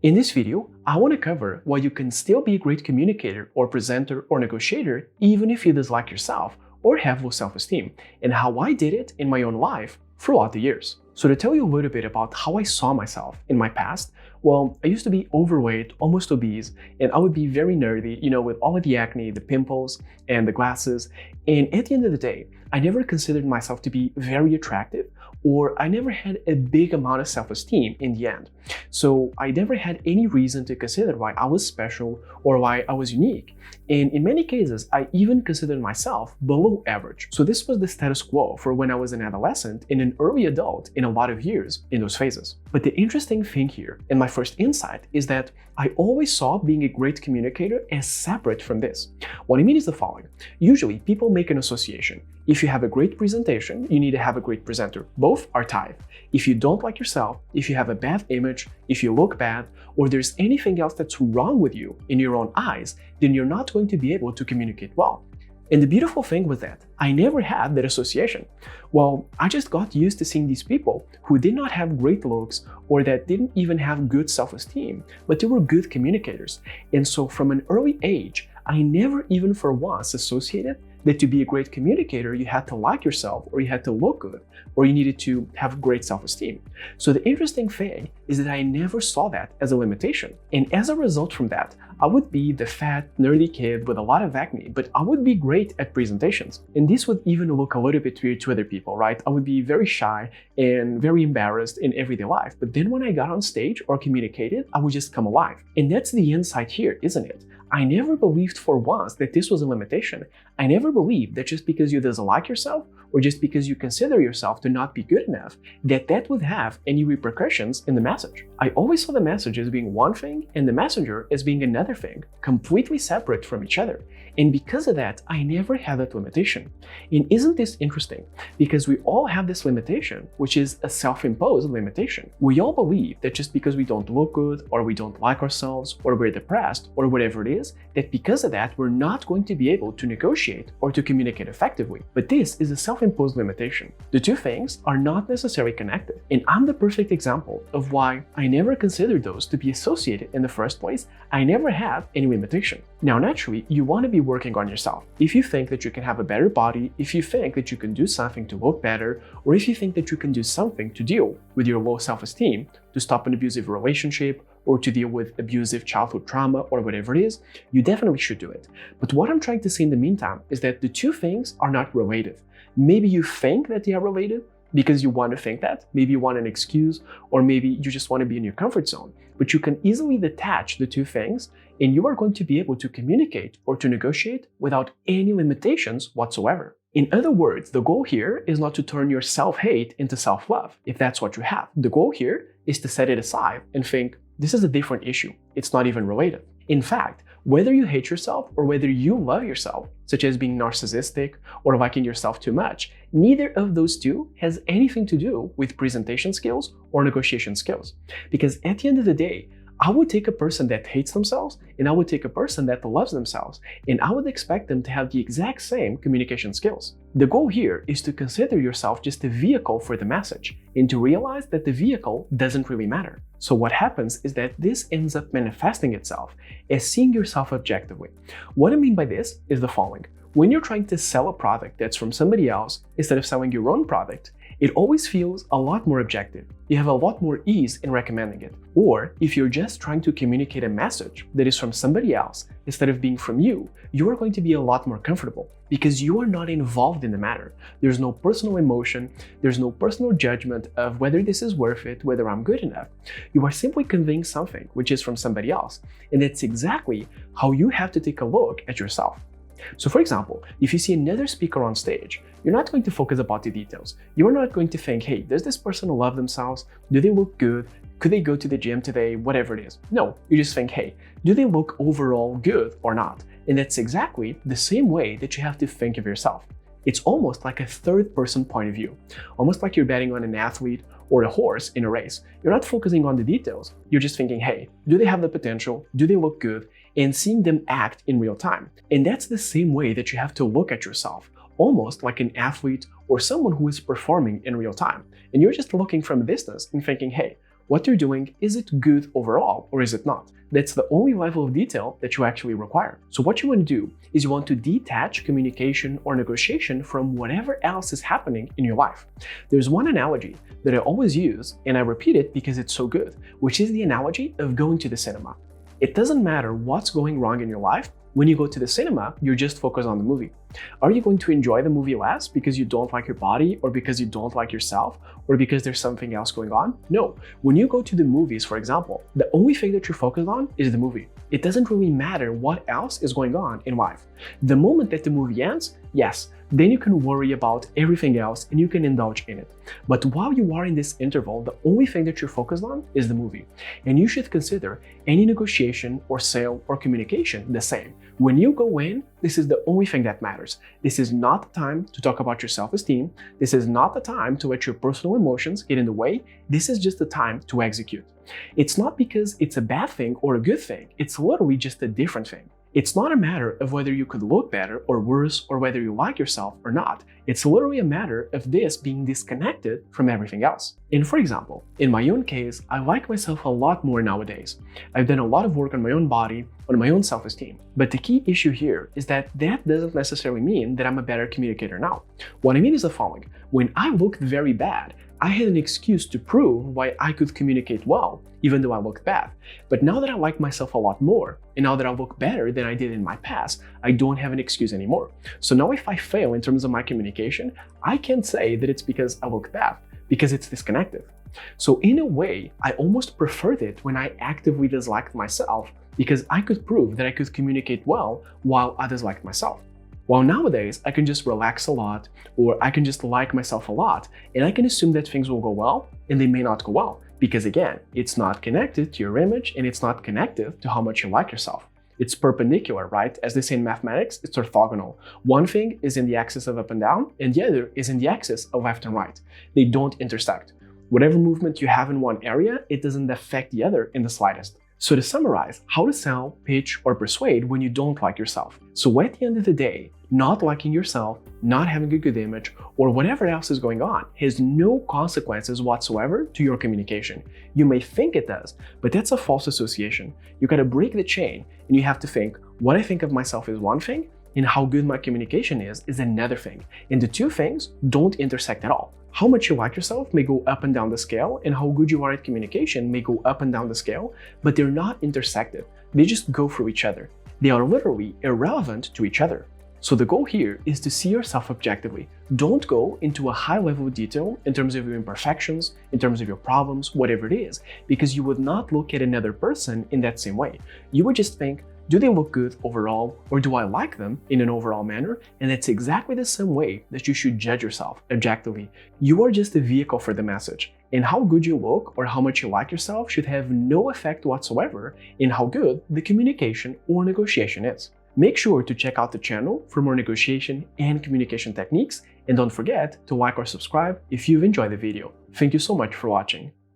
In this video, I want to cover why you can still be a great communicator or presenter or negotiator even if you dislike yourself or have low self-esteem, and how I did it in my own life throughout the years. So to tell you a little bit about how I saw myself in my past, well, I used to be overweight, almost obese, and I would be very nerdy, with all of the acne, the pimples, and the glasses. And at the end of the day, I never considered myself to be very attractive, or I never had a big amount of self-esteem in the end. So I never had any reason to consider why I was special or why I was unique. And in many cases, I even considered myself below average. So this was the status quo for when I was an adolescent and an early adult in a lot of years in those phases. But the interesting thing here, and my first insight, is that I always saw being a great communicator as separate from this. What I mean is the following. Usually, people make an association. If you have a great presentation, you need to have a great presenter. Both are tied. If you don't like yourself, if you have a bad image, if you look bad, or there's anything else that's wrong with you in your own eyes, then you're not going to be able to communicate well. And the beautiful thing was that I never had that association. Well, I just got used to seeing these people who did not have great looks or that didn't even have good self-esteem, but they were good communicators. And so from an early age, I never even for once associated that to be a great communicator, you had to like yourself, or you had to look good, or you needed to have great self-esteem. So the interesting thing is that I never saw that as a limitation. And as a result from that, I would be the fat, nerdy kid with a lot of acne, but I would be great at presentations. And this would even look a little bit weird to other people, right? I would be very shy and very embarrassed in everyday life. But then when I got on stage or communicated, I would just come alive. And that's the insight here, isn't it? I never believed for once that this was a limitation. I never believed that just because you dislike yourself or just because you consider yourself to not be good enough, that would have any repercussions in the message. I always saw the message as being one thing and the messenger as being another thing, completely separate from each other. And because of that, I never had that limitation. And isn't this interesting? Because we all have this limitation, which is a self-imposed limitation. We all believe that just because we don't look good, or we don't like ourselves, or we're depressed, or whatever it is, that because of that, we're not going to be able to negotiate or to communicate effectively. But this is a self-imposed limitation. The two things are not necessarily connected. And I'm the perfect example of why I never considered those to be associated in the first place. I never had any limitation. Now, naturally, you want to be working on yourself. If you think that you can have a better body, if you think that you can do something to look better, or if you think that you can do something to deal with your low self-esteem, to stop an abusive relationship, or to deal with abusive childhood trauma, or whatever it is, you definitely should do it. But what I'm trying to say in the meantime is that the two things are not related. Maybe you think that they are related because you want to think that, maybe you want an excuse, or maybe you just want to be in your comfort zone. But you can easily detach the two things, and you are going to be able to communicate or to negotiate without any limitations whatsoever. In other words, the goal here is not to turn your self-hate into self-love, if that's what you have. The goal here is to set it aside and think, this is a different issue. It's not even related. In fact, whether you hate yourself or whether you love yourself, such as being narcissistic or liking yourself too much, neither of those two has anything to do with presentation skills or negotiation skills. Because at the end of the day, I would take a person that hates themselves and I would take a person that loves themselves, and I would expect them to have the exact same communication skills. The goal here is to consider yourself just a vehicle for the message and to realize that the vehicle doesn't really matter. So what happens is that this ends up manifesting itself as seeing yourself objectively. What I mean by this is the following. When you're trying to sell a product that's from somebody else instead of selling your own product, it always feels a lot more objective. You have a lot more ease in recommending it. Or if you're just trying to communicate a message that is from somebody else instead of being from you, you are going to be a lot more comfortable because you are not involved in the matter. There's no personal emotion, there's no personal judgment of whether this is worth it, whether I'm good enough. You are simply conveying something which is from somebody else. And that's exactly how you have to take a look at yourself. So for example, if you see another speaker on stage, you're not going to focus about the details. You're not going to think, hey, does this person love themselves? Do they look good? Could they go to the gym today? Whatever it is. No, you just think, hey, do they look overall good or not? And that's exactly the same way that you have to think of yourself. It's almost like a third-person point of view, almost like you're betting on an athlete or a horse in a race. You're not focusing on the details. You're just thinking, hey, do they have the potential? Do they look good? And seeing them act in real time. And that's the same way that you have to look at yourself, almost like an athlete or someone who is performing in real time. And you're just looking from a distance and thinking, hey, What you're doing, is it good overall or is it not? That's the only level of detail that you actually require. So what you want to do is you want to detach communication or negotiation from whatever else is happening in your life. There's one analogy that I always use, and I repeat it because it's so good, which is the analogy of going to the cinema. It doesn't matter what's going wrong in your life. When you go to the cinema, you're just focused on the movie. Are you going to enjoy the movie less because you don't like your body, or because you don't like yourself, or because there's something else going on? No. When you go to the movies, for example, the only thing that you're focused on is the movie. It doesn't really matter what else is going on in life. The moment that the movie ends, yes, then you can worry about everything else and you can indulge in it. But while you are in this interval, the only thing that you're focused on is the movie. And you should consider any negotiation or sale or communication the same. When you go in, this is the only thing that matters. This is not the time to talk about your self-esteem. This is not the time to let your personal emotions get in the way. This is just the time to execute. It's not because it's a bad thing or a good thing. It's literally just a different thing. It's not a matter of whether you could look better or worse, or whether you like yourself or not. It's literally a matter of this being disconnected from everything else. And for example, in my own case, I like myself a lot more nowadays. I've done a lot of work on my own body, on my own self-esteem. But the key issue here is that doesn't necessarily mean that I'm a better communicator now. What I mean is the following. When I looked very bad, I had an excuse to prove why I could communicate well, even though I looked bad. But now that I like myself a lot more, and now that I look better than I did in my past, I don't have an excuse anymore. So now if I fail in terms of my communication, I can't say that it's because I look bad, because it's disconnected. So in a way, I almost preferred it when I actively disliked myself, because I could prove that I could communicate well while I disliked myself. While nowadays, I can just relax a lot, or I can just like myself a lot, and I can assume that things will go well, and they may not go well. Because again, it's not connected to your image, and it's not connected to how much you like yourself. It's perpendicular, right? As they say in mathematics, it's orthogonal. One thing is in the axis of up and down, and the other is in the axis of left and right. They don't intersect. Whatever movement you have in one area, it doesn't affect the other in the slightest. So to summarize, how to sell, pitch, or persuade when you don't like yourself. So at the end of the day, not liking yourself, not having a good image, or whatever else is going on has no consequences whatsoever to your communication. You may think it does, but that's a false association. You gotta break the chain, and you have to think, what I think of myself is one thing, and how good my communication is another thing. And the two things don't intersect at all. How much you like yourself may go up and down the scale, and how good you are at communication may go up and down the scale, but they're not intersected. They just go through each other. They are literally irrelevant to each other. So the goal here is to see yourself objectively. Don't go into a high level of detail in terms of your imperfections, in terms of your problems, whatever it is, because you would not look at another person in that same way. You would just think, do they look good overall, or do I like them in an overall manner? And that's exactly the same way that you should judge yourself objectively. You are just a vehicle for the message, and how good you look or how much you like yourself should have no effect whatsoever in how good the communication or negotiation is. Make sure to check out the channel for more negotiation and communication techniques, and don't forget to like or subscribe if you've enjoyed the video. Thank you so much for watching.